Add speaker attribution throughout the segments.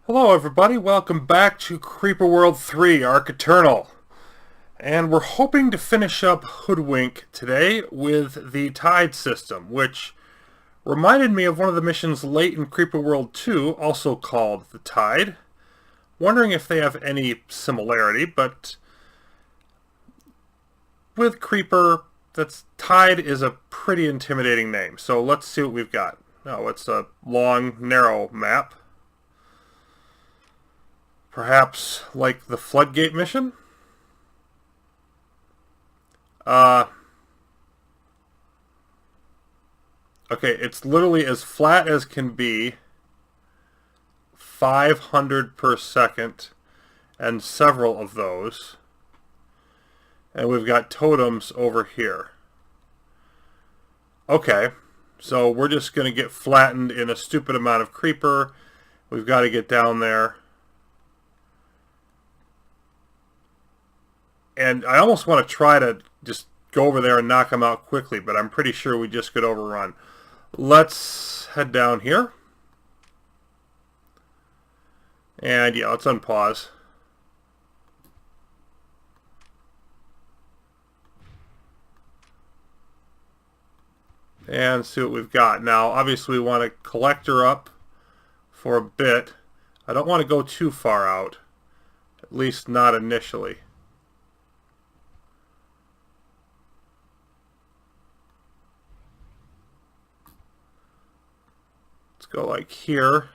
Speaker 1: Hello everybody, welcome back to Creeper World 3 Arc Eternal. And we're hoping to finish up Hoodwink today with the Tide system, which reminded me of one of the missions late in Creeper World 2, also called the Tide. Wondering if they have any similarity, but with Creeper, Tide is a pretty intimidating name. So let's see what we've got. Oh, it's a long, narrow map. Perhaps like the Floodgate mission? Okay, it's literally as flat as can be, 500 per second, and several of those. And we've got totems over here. Okay, so we're just going to get flattened in a stupid amount of creeper. We've got to get down there. And I almost want to try to just go over there and knock them out quickly, but I'm pretty sure we just could overrun. Let's head down here. And yeah, let's unpause. And see what we've got. Now, obviously we want to collect her up for a bit. I don't want to go too far out. At least not initially. Go like here.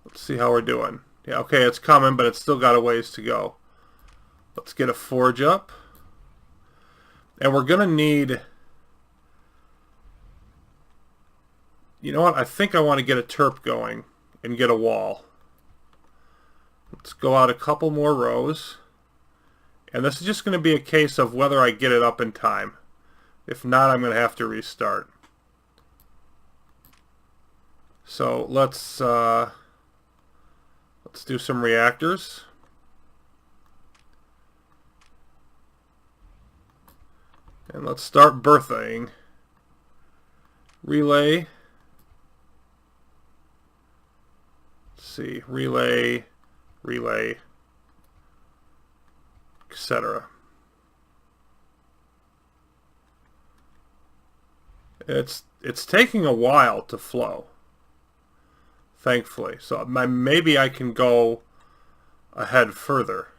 Speaker 1: Let's see how we're doing. Yeah, okay, it's coming, but it's still got a ways to go. Let's get a forge up. And we're going to need... You know what? I think I want to get a terp going and get a wall. Let's go out a couple more rows. And this is just going to be a case of whether I get it up in time. If not, I'm going to have to restart. So let's do some reactors. And let's start birthing. Relay. Let's see, relay, etc. It's taking a while to flow. Thankfully. So maybe I can go ahead further.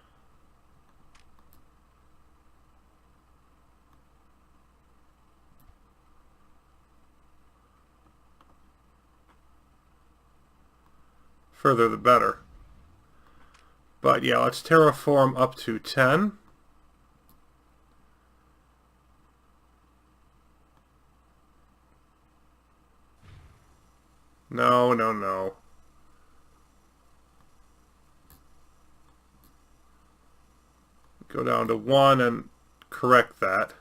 Speaker 1: Further the better. But yeah, let's terraform up to 10. No, no, no. Go down to 1 and correct that.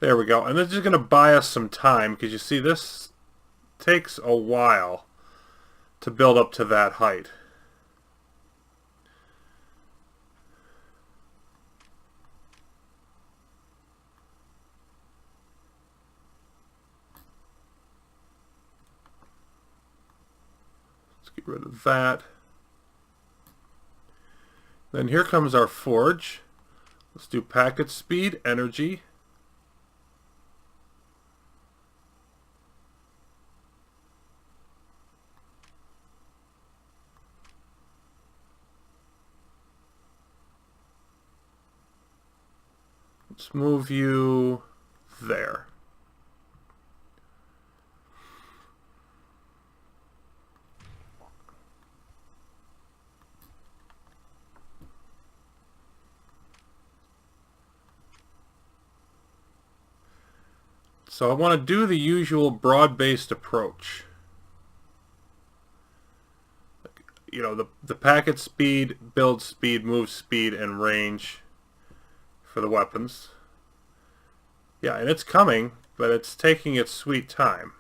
Speaker 1: There we go. And this is going to buy us some time, because you see this takes a while to build up to that height. Get rid of that. Then here comes our forge. Let's do packet speed, energy. Let's move you there. So I want to do the usual broad-based approach. You know, the packet speed, build speed, move speed, and range for the weapons. Yeah, and it's coming, but it's taking its sweet time.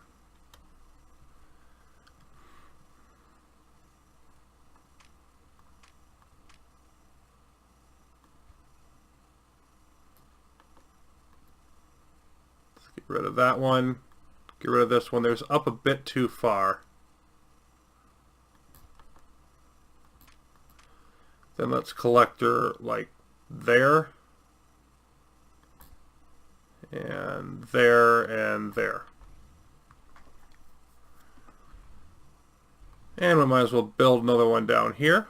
Speaker 1: Rid of that one. Get rid of this one. There's up a bit too far. Then let's collector like there. And there and there. And we might as well build another one down here.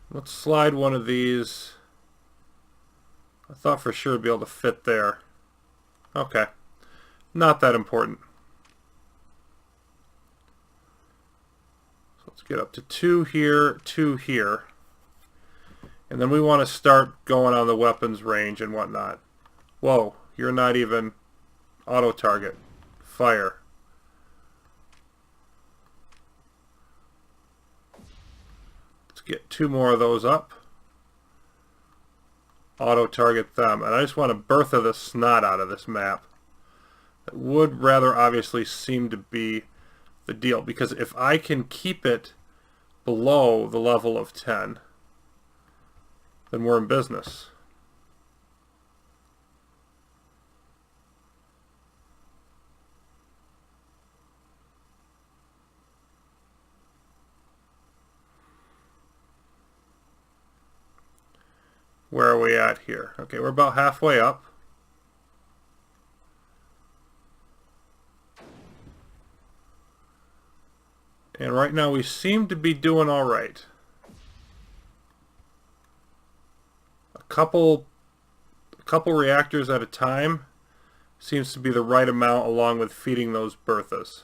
Speaker 1: Let's slide one of these. I thought for sure it'd be able to fit there. Okay. Not that important. So let's get up to 2 here, 2 here. And then we want to start going on the weapons range and whatnot. Whoa, you're not even auto target. Fire. Let's get 2 more of those up. Auto target them. And I just want to Bertha the snot out of this map. That would rather obviously seem to be the deal, because if I can keep it below the level of 10, then we're in business. Where are we at here? Okay, we're about halfway up. And right now we seem to be doing all right. A couple reactors at a time seems to be the right amount, along with feeding those Berthas.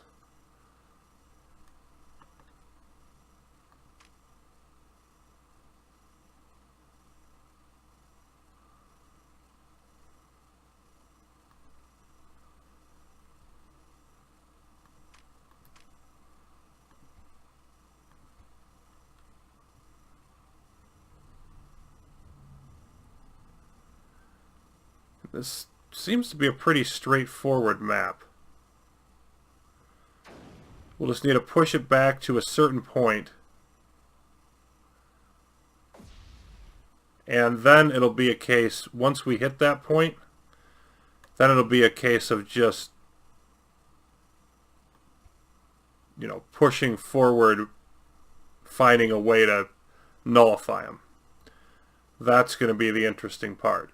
Speaker 1: This seems to be a pretty straightforward map. We'll just need to push it back to a certain point. And then it'll be a case, once we hit that point, then it'll be a case of just, you know, pushing forward, finding a way to nullify them. That's going to be the interesting part.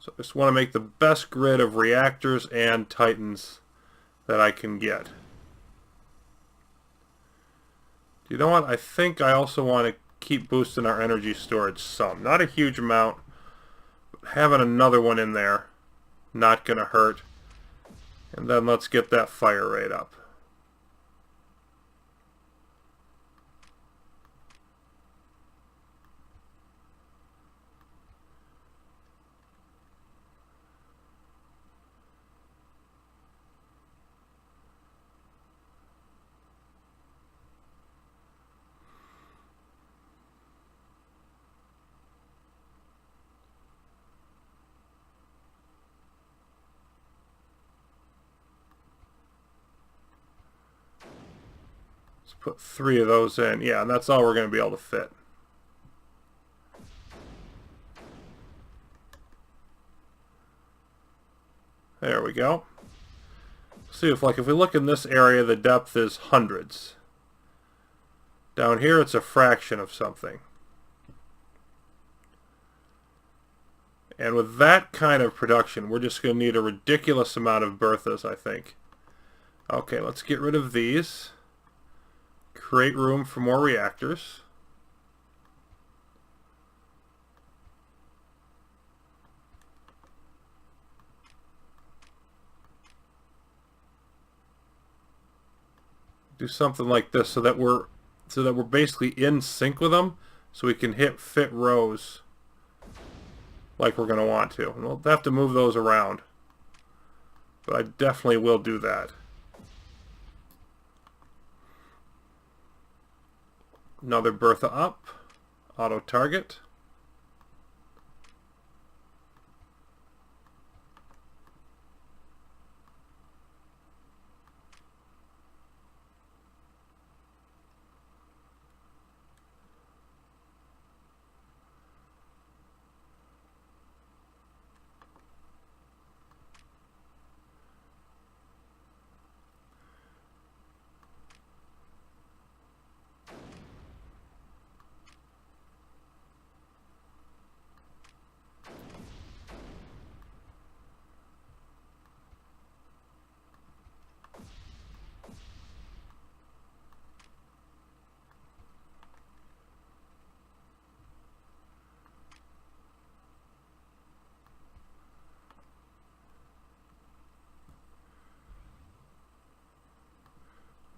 Speaker 1: So I just want to make the best grid of reactors and titans that I can get. You know what? I think I also want to keep boosting our energy storage some. Not a huge amount, but having another one in there, not going to hurt. And then let's get that fire rate up. Put 3 of those in. Yeah, and that's all we're going to be able to fit. There we go. See if we look in this area, the depth is hundreds. Down here it's a fraction of something. And with that kind of production, we're just going to need a ridiculous amount of Berthas, I think. Okay, let's get rid of these. Create room for more reactors. Do something like this so that we're basically in sync with them, so we can hit fit rows like we're going to want to. And we'll have to move those around, but I definitely will do that. Another Bertha up, auto target.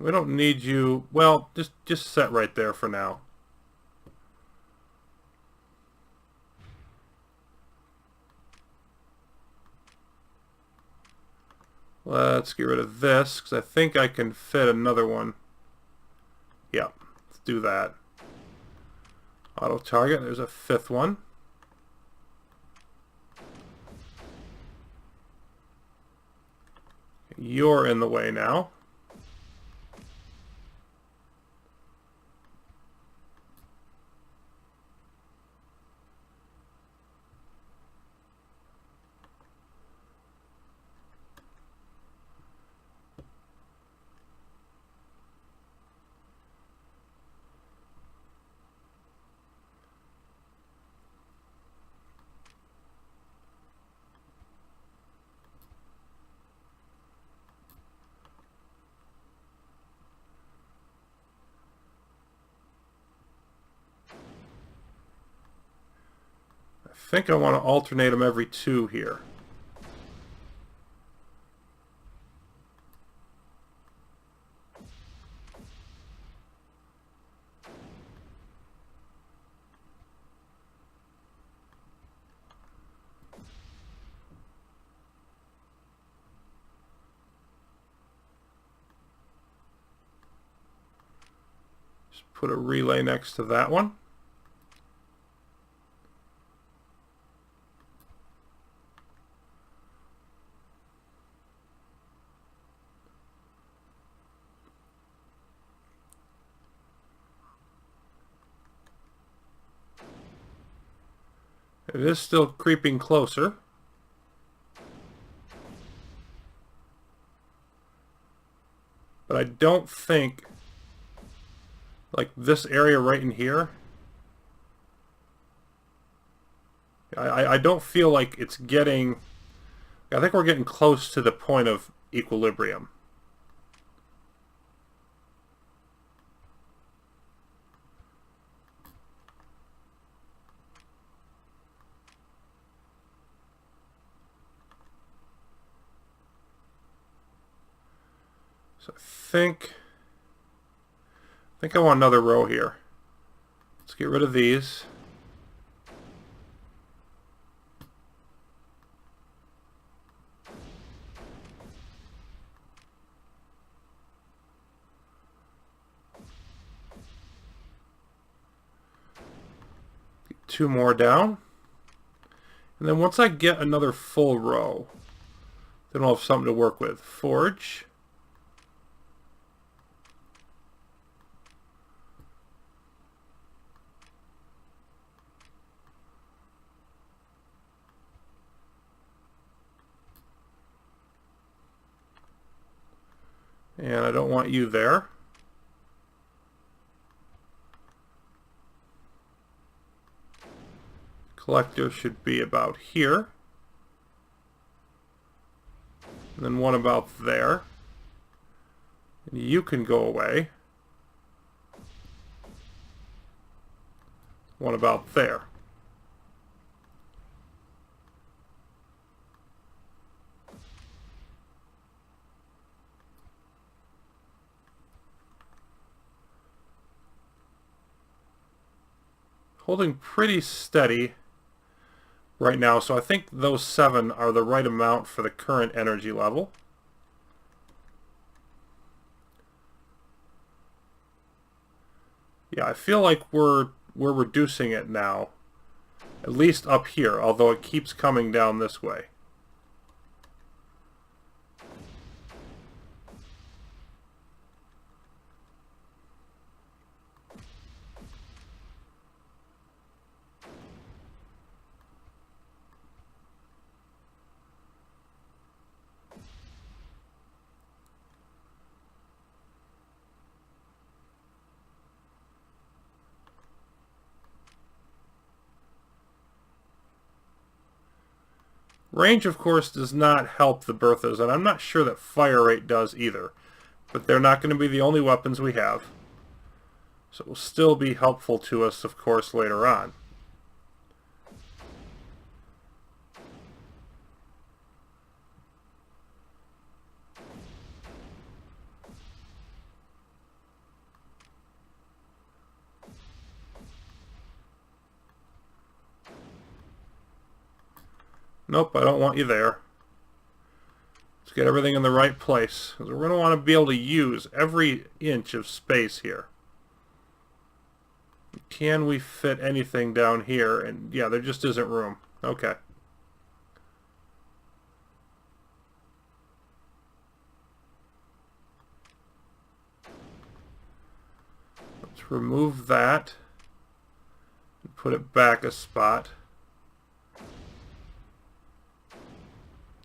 Speaker 1: We don't need you. Well, just set right there for now. Let's get rid of this, because I think I can fit another one. Yep, let's do that. Auto target, there's a fifth one. You're in the way now. I think I want to alternate them every 2 here. Just put a relay next to that one. It is still creeping closer. But I don't think, like this area right in here, I don't feel like it's getting, I think we're getting close to the point of equilibrium. So I think I want another row here. Let's get rid of these. Get 2 more down. And then once I get another full row, then we'll have something to work with. Forge. And I don't want you there. Collector should be about here. And then one about there. And you can go away. One about there. Holding pretty steady right now, so I think those 7 are the right amount for the current energy level. Yeah, I feel like we're reducing it now, at least up here, although it keeps coming down this way. Range, of course, does not help the Berthas, and I'm not sure that fire rate does either. But they're not going to be the only weapons we have. So it will still be helpful to us, of course, later on. Nope, I don't want you there. Let's get everything in the right place. We're going to want to be able to use every inch of space here. Can we fit anything down here? And yeah, there just isn't room. Okay. Let's remove that and put it back a spot.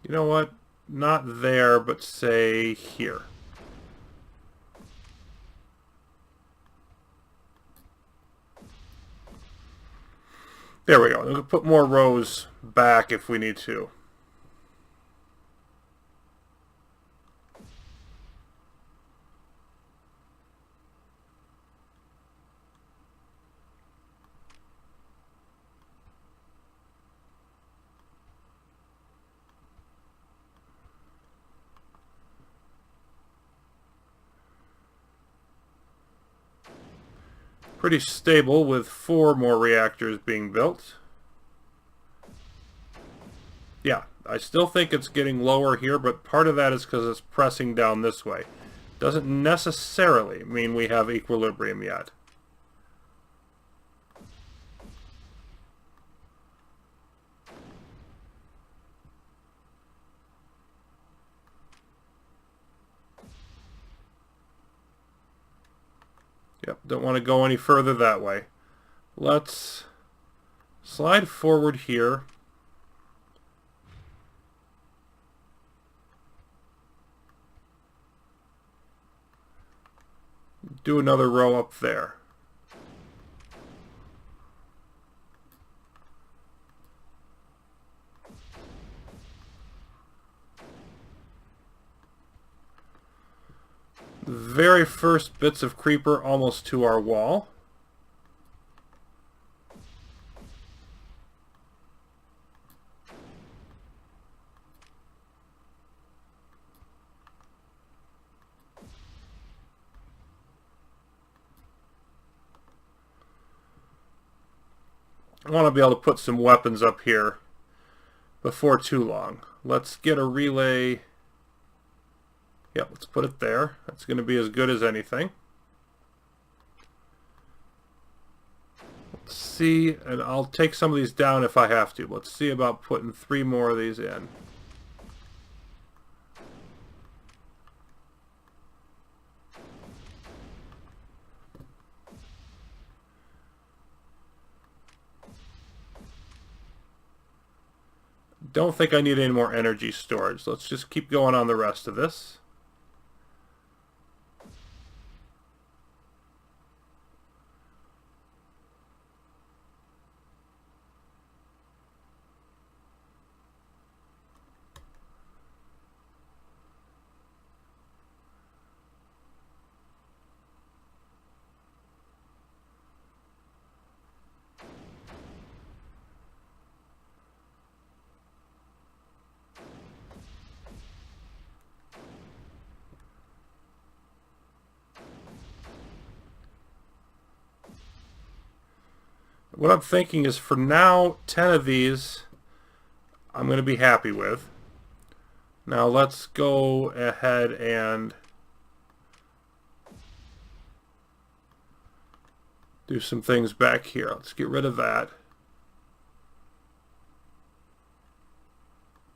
Speaker 1: You know what? Not there, but say here. There we go. We can put more rows back if we need to. Pretty stable with 4 more reactors being built. Yeah, I still think it's getting lower here, but part of that is because it's pressing down this way. Doesn't necessarily mean we have equilibrium yet. Yep, don't want to go any further that way. Let's slide forward here. Do another row up there. The very first bits of creeper almost to our wall. I want to be able to put some weapons up here before too long. Let's get a relay. Yep, let's put it there. That's going to be as good as anything. Let's see, and I'll take some of these down if I have to. Let's see about putting 3 more of these in. Don't think I need any more energy storage. Let's just keep going on the rest of this. What I'm thinking is for now, 10 of these I'm going to be happy with. Now let's go ahead and do some things back here. Let's get rid of that.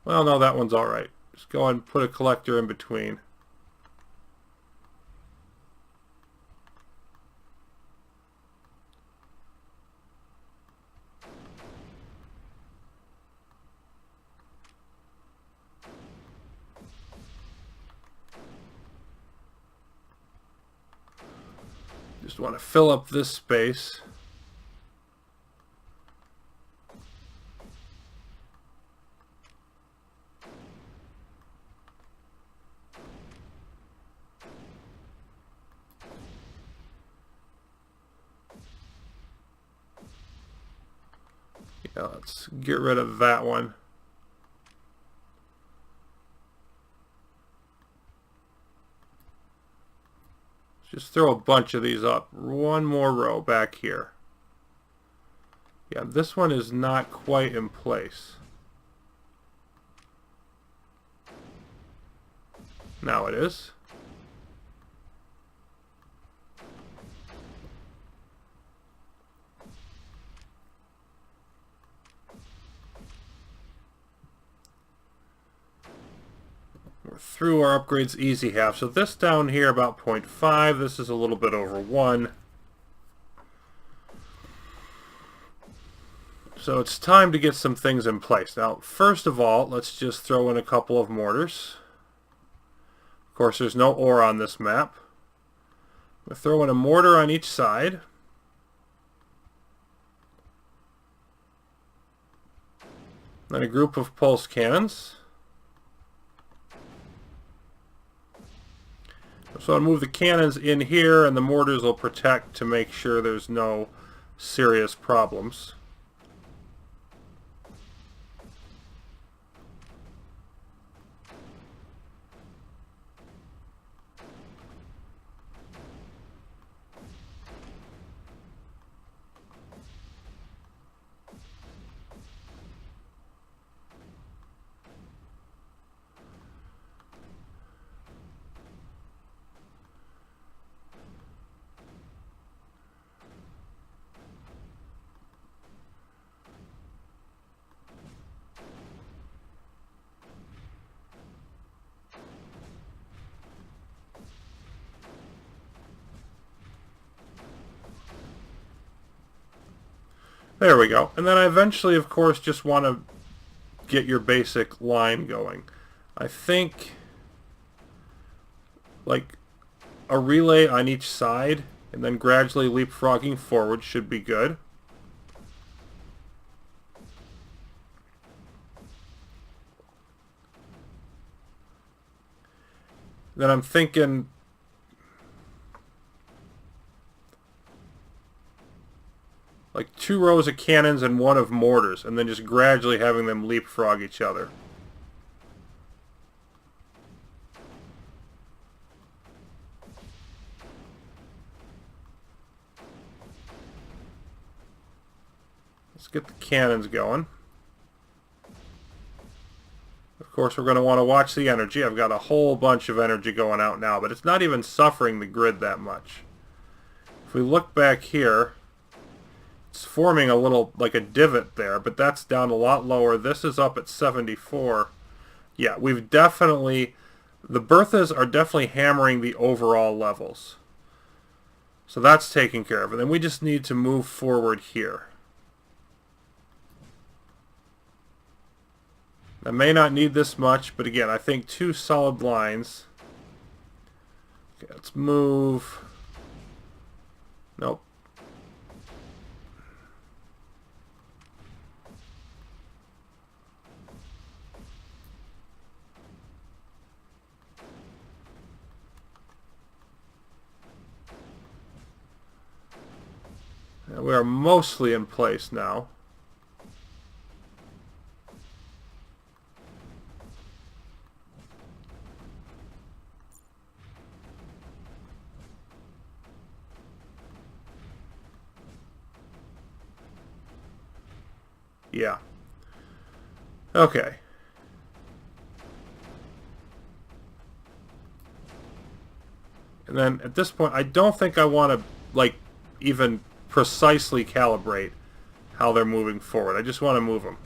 Speaker 1: Well, no, that one's alright. Just go ahead and put a collector in between. Just want to fill up this space. Yeah, let's get rid of that one. Just throw a bunch of these up. One more row back here. Yeah, this one is not quite in place. Now it is. We're through our upgrades easy half. So this down here about 0.5. This is a little bit over 1. So it's time to get some things in place. Now, first of all, let's just throw in a couple of mortars. Of course, there's no ore on this map. We'll throw in a mortar on each side. Then a group of pulse cannons. So I'll move the cannons in here, and the mortars will protect to make sure there's no serious problems. There we go. And then I eventually, of course, just want to get your basic line going. I think like a relay on each side and then gradually leapfrogging forward should be good. Then I'm thinking like 2 rows of cannons and 1 of mortars, and then just gradually having them leapfrog each other. Let's get the cannons going. Of course, we're going to want to watch the energy. I've got a whole bunch of energy going out now, but it's not even suffering the grid that much. If we look back here, it's forming a little, like a divot there, but that's down a lot lower. This is up at 74. Yeah, we've definitely, the Berthas are definitely hammering the overall levels. So that's taken care of. And then we just need to move forward here. I may not need this much, but again, I think 2 solid lines. Okay, let's move. Nope. We are mostly in place now. Yeah. Okay. And then at this point, I don't think I want to, like, even precisely calibrate how they're moving forward. I just want to move them.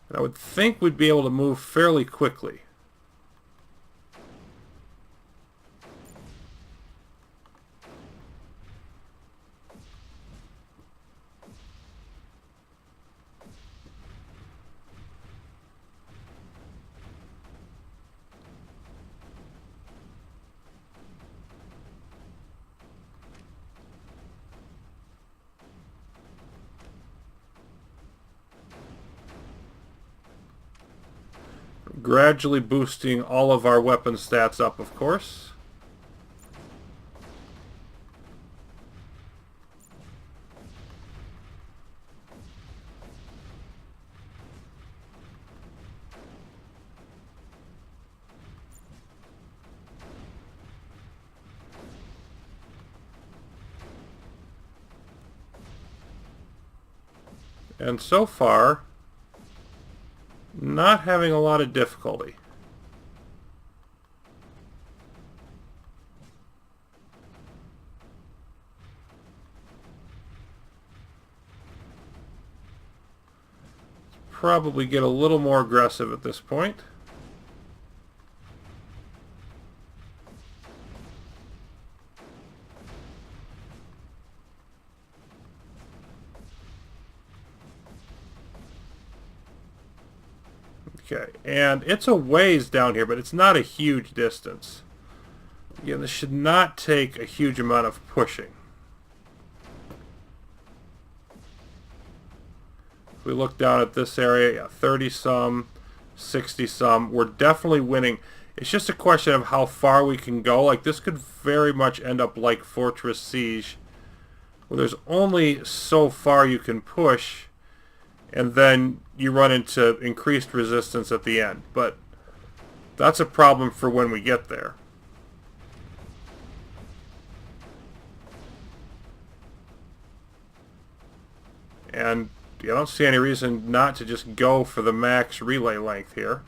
Speaker 1: And I would think we'd be able to move fairly quickly. Gradually boosting all of our weapon stats up, of course. And so far, not having a lot of difficulty. Probably get a little more aggressive at this point. Okay, and it's a ways down here, but it's not a huge distance. Again, this should not take a huge amount of pushing. If we look down at this area, yeah, 30 some, 60 some, we're definitely winning. It's just a question of how far we can go. Like, this could very much end up like Fortress Siege, where there's only so far you can push, and then you run into increased resistance at the end. But that's a problem for when we get there. And I don't see any reason not to just go for the max relay length here.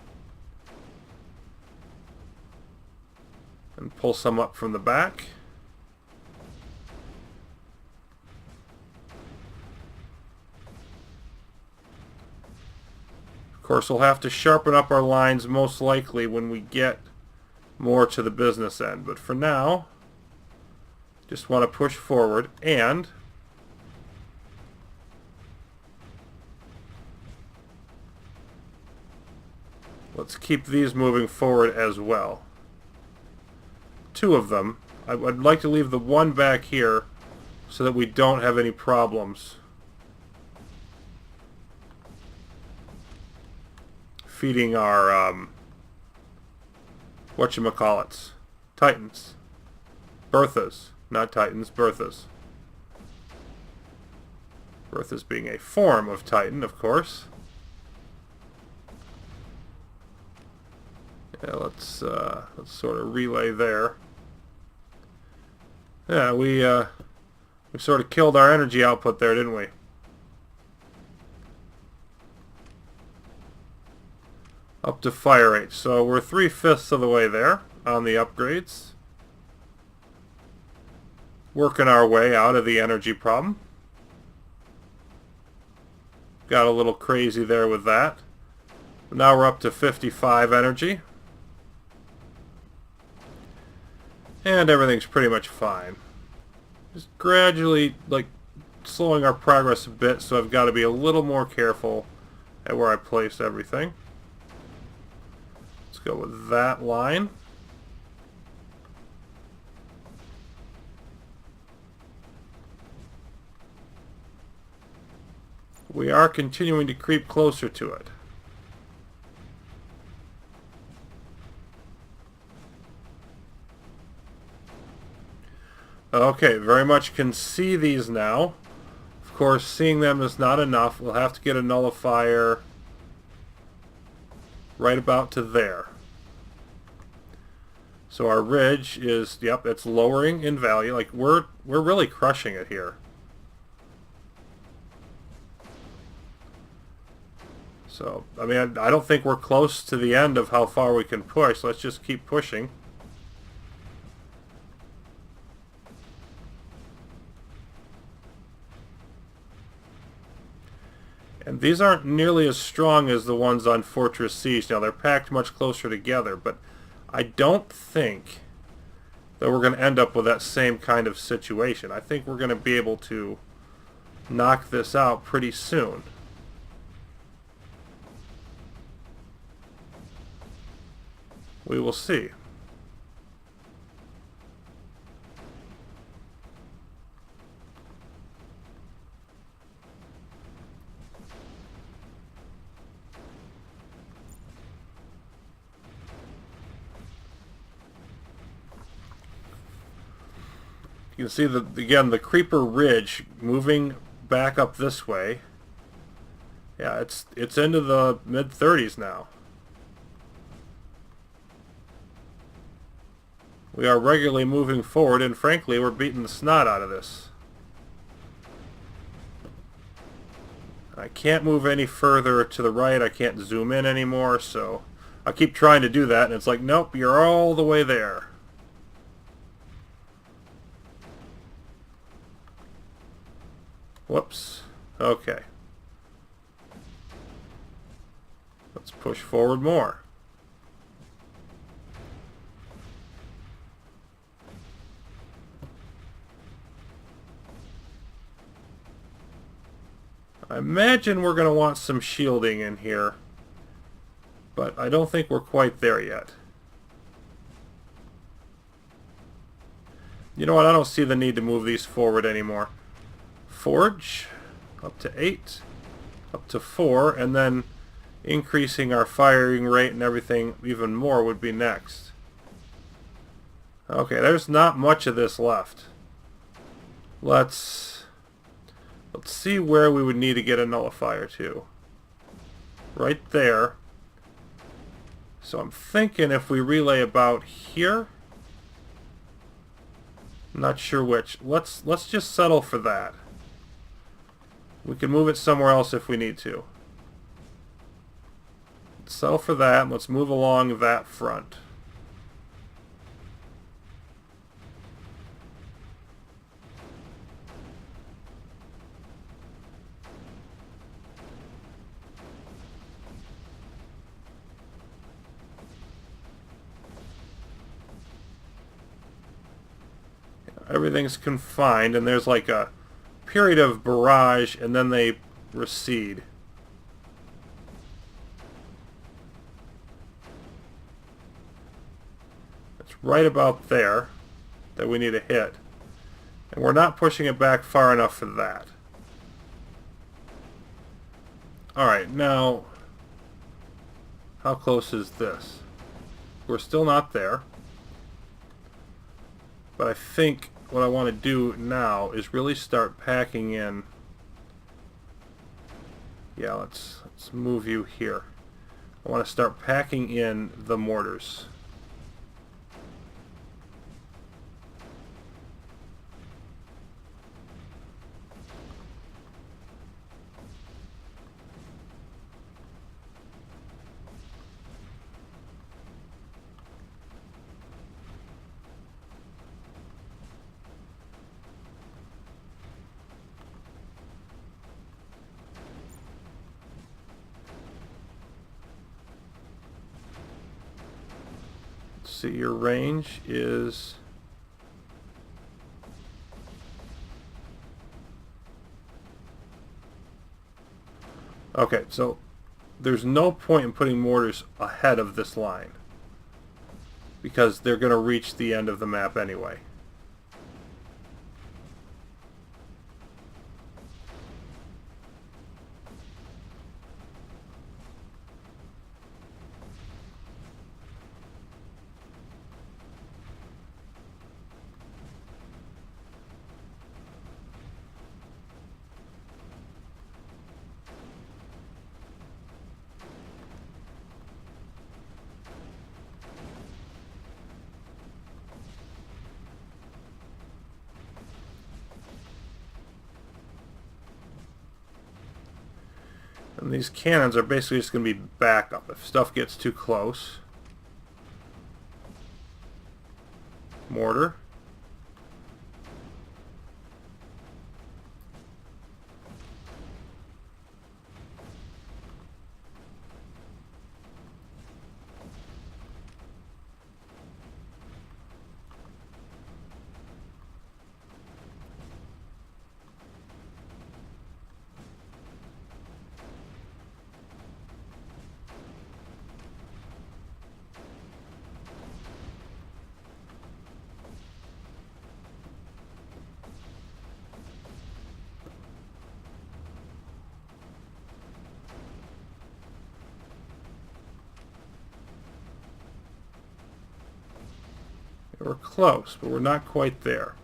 Speaker 1: And pull some up from the back. Of course, we'll have to sharpen up our lines most likely when we get more to the business end. But for now, just want to push forward, and let's keep these moving forward as well. Two of them. I'd like to leave the one back here so that we don't have any problems feeding our whatchamacallits, Titans. Berthas, not Titans, Berthas. Berthas being a form of Titan, of course. Yeah, let's sort of relay there. Yeah, we sort of killed our energy output there, didn't we? Up to fire rate. So we're 3/5 of the way there on the upgrades. Working our way out of the energy problem. Got a little crazy there with that. Now we're up to 55 energy. And everything's pretty much fine. Just gradually, like, slowing our progress a bit, so I've got to be a little more careful at where I place everything. Let's go with that line. We are continuing to creep closer to it. Okay, very much can see these now. Of course, seeing them is not enough. We'll have to get a nullifier right about to there. So our ridge is, yep, it's lowering in value. Like, we're really crushing it here. So, I mean, I don't think we're close to the end of how far we can push. Let's just keep pushing. And these aren't nearly as strong as the ones on Fortress Siege. Now, they're packed much closer together, but I don't think that we're going to end up with that same kind of situation. I think we're going to be able to knock this out pretty soon. We will see. You can see that, again, the creeper ridge moving back up this way. Yeah, it's into the mid-30s now. We are regularly moving forward, and frankly, we're beating the snot out of this. I can't move any further to the right. I can't zoom in anymore, so I keep trying to do that, and it's like, nope, you're all the way there. Whoops. Okay. Let's push forward more. I imagine we're going to want some shielding in here, but I don't think we're quite there yet. You know what? I don't see the need to move these forward anymore. Forge, up to 8, up to 4, and then increasing our firing rate and everything even more would be next. Okay, there's not much of this left. Let's see where we would need to get a nullifier to. Right there. So I'm thinking if we relay about here. I'm not sure which. Let's just settle for that. We can move it somewhere else if we need to. Let's settle for that, and let's move along that front. Everything's confined, and there's like a period of barrage, and then they recede. It's right about there that we need to hit. And we're not pushing it back far enough for that. Alright, now, how close is this? We're still not there. But I think what I want to do now is really start packing in. Yeah, let's move you here. I want to start packing in the mortars. See, your range is okay, so there's no point in putting mortars ahead of this line because they're going to reach the end of the map anyway. And these cannons are basically just going to be backup if stuff gets too close. Mortar. We're close, but we're not quite there.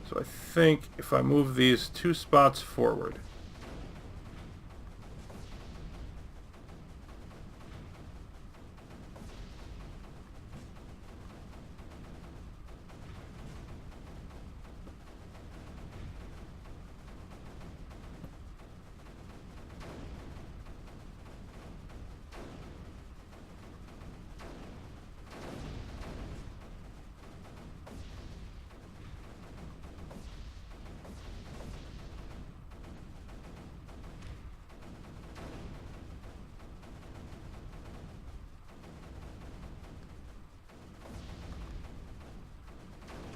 Speaker 1: So I think if I move these 2 spots forward,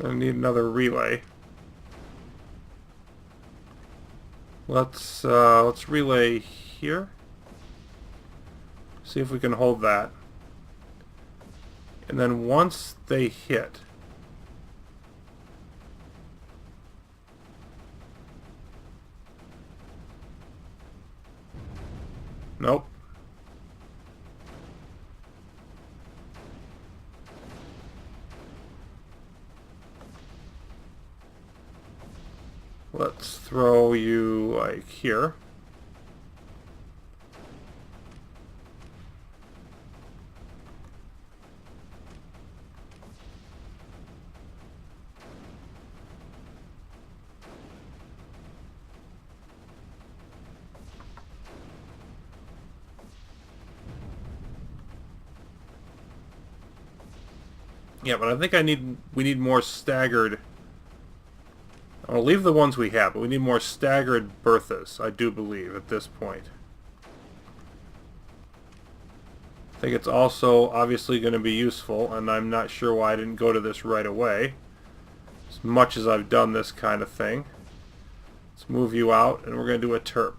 Speaker 1: I need another relay. Let's relay here. See if we can hold that. And then once they hit, nope. Let's throw you like here. Yeah, but I think we need more staggered. I'll leave the ones we have, but we need more staggered berthas, I do believe, at this point. I think it's also obviously going to be useful, and I'm not sure why I didn't go to this right away, as much as I've done this kind of thing. Let's move you out, and we're going to do a terp.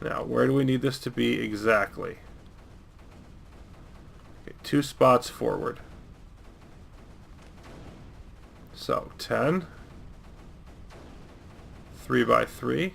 Speaker 1: Now, where do we need this to be exactly? Okay, 2 spots forward. So 10, 3 by 3.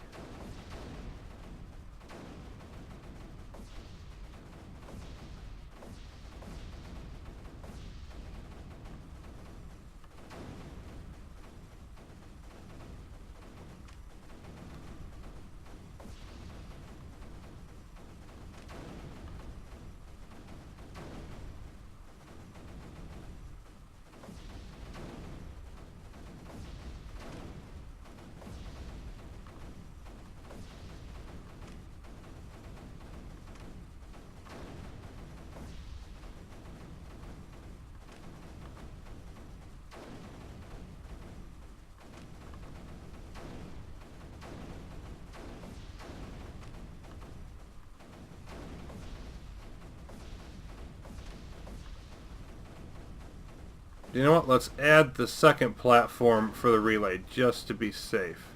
Speaker 1: You know what? Let's add the second platform for the relay just to be safe.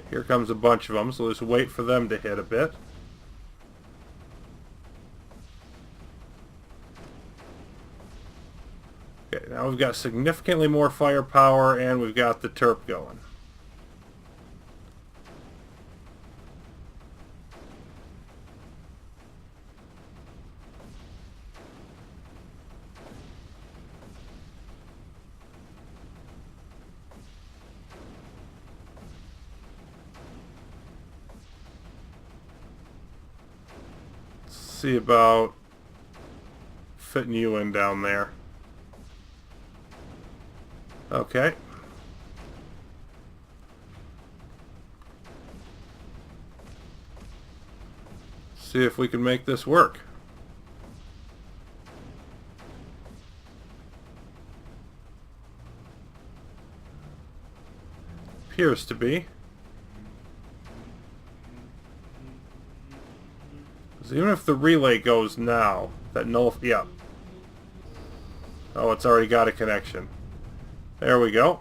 Speaker 1: Here comes a bunch of them, so let's wait for them to hit a bit. Okay, now we've got significantly more firepower, and we've got the terp going. See about fitting you in down there. Okay. See if we can make this work. Appears to be. Even if the relay goes now, that yeah. Oh, it's already got a connection. There we go.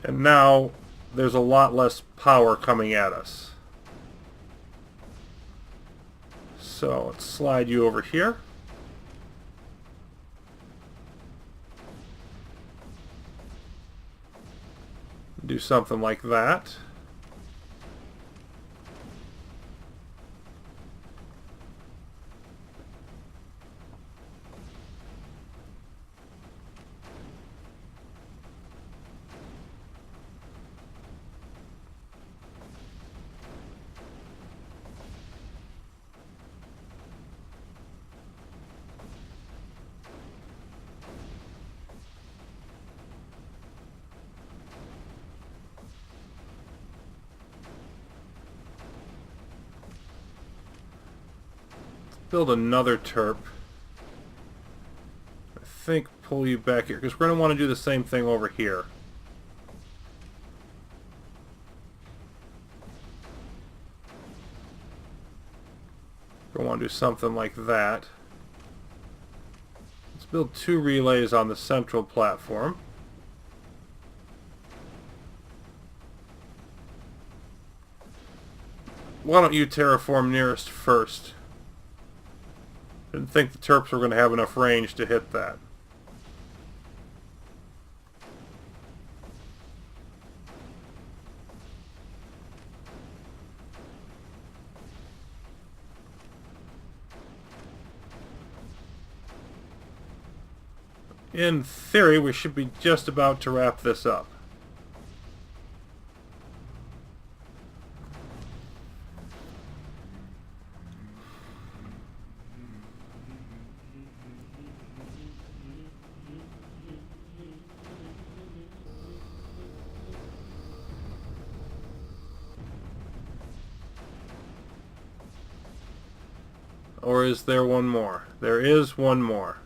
Speaker 1: And now there's a lot less power coming at us. So let's slide you over here. Do something like that. build another terp. I think pull you back here, because we're going to want to do the same thing over here. We're going to want to do something like that. Let's build 2 relays on the central platform. Why don't you terraform nearest first? Didn't think the Terps were going to have enough range to hit that. In theory, we should be just about to wrap this up. Or is there one more? There is one more.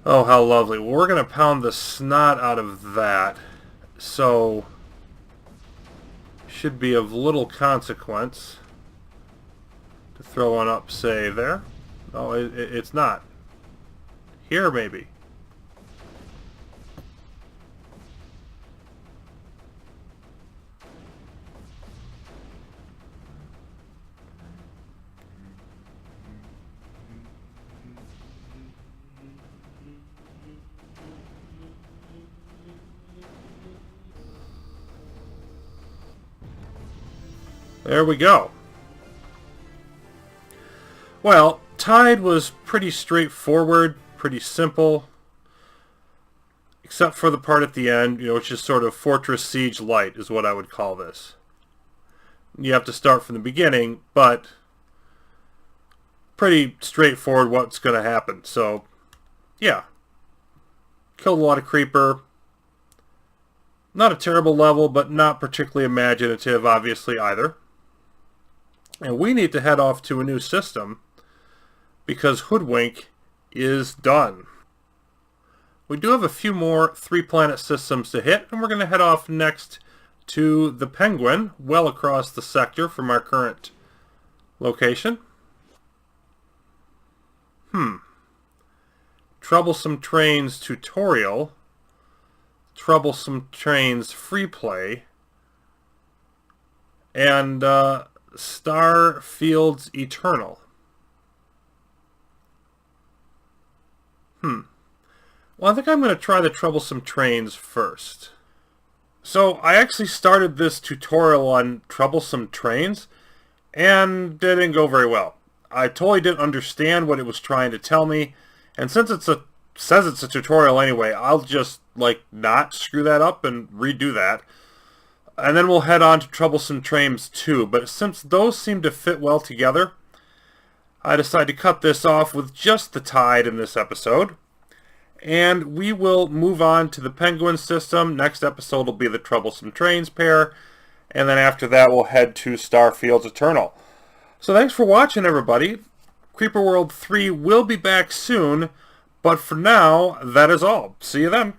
Speaker 1: Oh, how lovely. Well, we're going to pound the snot out of that. So, should be of little consequence to throw one up, say, there. Oh, it's not. Here, maybe. There we go. Well, Tide was pretty straightforward, pretty simple, except for the part at the end, which is sort of Fortress Siege Lite is what I would call this. You have to start from the beginning, but pretty straightforward what's going to happen. So, yeah. Killed a lot of creeper. Not a terrible level, but not particularly imaginative, obviously, either. And we need to head off to a new system because Hoodwink is done. We do have a few more 3-planet systems to hit, and we're going to head off next to the Penguin, well across the sector from our current location. Troublesome Trains tutorial. Troublesome Trains free play. And Star Fields Eternal. Well, I think I'm going to try the Troublesome Trains first. So, I actually started this tutorial on Troublesome Trains, and it didn't go very well. I totally didn't understand what it was trying to tell me, and since says it's a tutorial anyway, I'll just, not screw that up and redo that. And then we'll head on to Troublesome Trains 2. But since those seem to fit well together, I decided to cut this off with just the Tide in this episode. And we will move on to the Penguin system. Next episode will be the Troublesome Trains pair. And then after that, we'll head to Starfields Eternal. So thanks for watching, everybody. Creeper World 3 will be back soon. But for now, that is all. See you then.